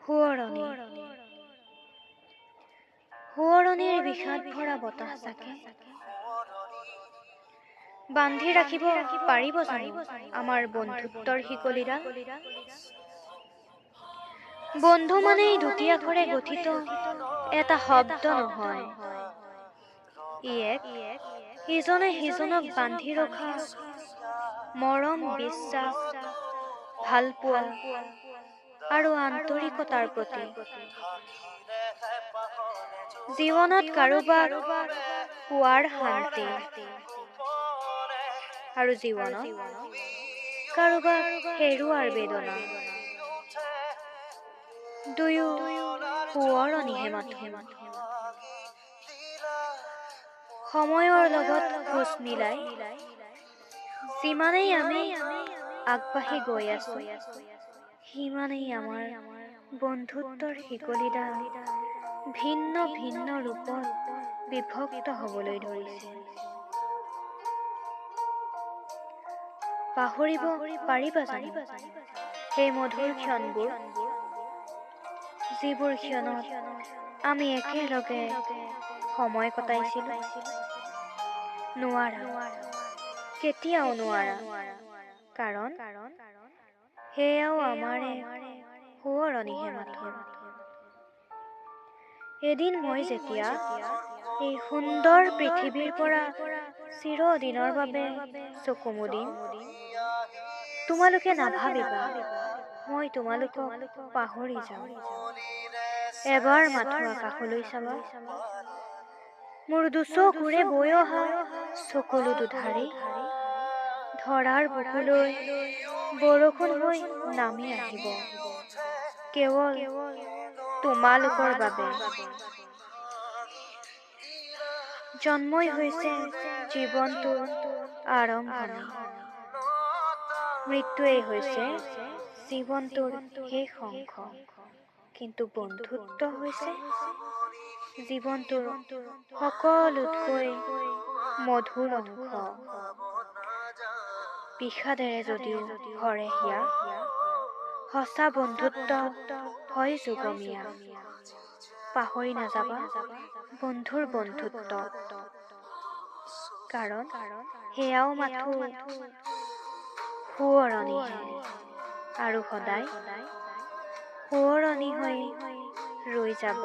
সোঁৱৰণি সোঁৱৰণিৰ বিষাদ ভৰা বতাহ চাকে বান্ধি ৰাখিব পাৰিব জানো আমাৰ বন্ধুত্বৰ শিকলিডাল? বন্ধু মানেই দুটি আখৰে গঠিত এটা শব্দ নহয়, ই এক ইজনে সিজনক বান্ধি ৰখা মৰম, বিশ্বাস, ভালপোৱা আৰু আন্তৰিকতাৰ প্ৰতীক। জীৱনত কাৰোবাক পোৱাৰ শান্তি আৰু জীৱনত কাৰোবাক হেৰুৱাৰ বেদনা, দুয়ো সোঁৱৰণিহে মাথো। সময়ৰ লগত খোজ মিলাই যিমানেই আমি আগবাঢ়ি গৈ আছো, সিমানেই আমাৰ বন্ধুত্বৰ শিকলিডাল ভিন্ন ভিন্ন ৰূপত বিভক্ত হ'বলৈ ধৰিছে। পাহৰিব পাৰিবা জানো সেই মধুৰ ক্ষণবোৰ, যিবোৰ ক্ষণত আমি একেলগে সময় কটাইছিলো? নোৱাৰা, কেতিয়াও নোৱাৰা, কাৰণ সেয়াও আমাৰ সোঁৱৰণিহে মাথো। এদিন মই যেতিয়া এই সুন্দৰ পৃথিৱীৰ পৰা চিৰদিনৰ বাবে চকু মুদিম, তোমালোকে নাভাবিবা মই তোমালোকক পাহৰি যাওঁ। এবাৰ মাথো আকাশলৈ চাবা, মোৰ দুচকুৰে বৈ অহা চকুলো দুধাৰি ধৰাৰ বুকুলৈ বৰষুণ হৈ নামি আহিব, কেৱল তোমালোকৰ বাবে। জন্মই হৈছে জীৱনটোৰ আৰম্ভণি, মৃত্যুৱেই হৈছে জীৱনটোৰ শেষ অংশ, কিন্তু বন্ধুত্ব হৈছে জীৱনটোৰ সকলোতকৈ মধুৰ অংশ। বিষাদেৰে যদিও ভৰে হিয়া, সঁচা বন্ধুত্ব হয় যুগমীয়া। পাহৰি নাযাবা বন্ধুৰ বন্ধুত্ব, কাৰণ সেয়াও মাথো সোঁৱৰণিহে, আৰু সদায় সোঁৱৰণি হৈ ৰৈ যাব।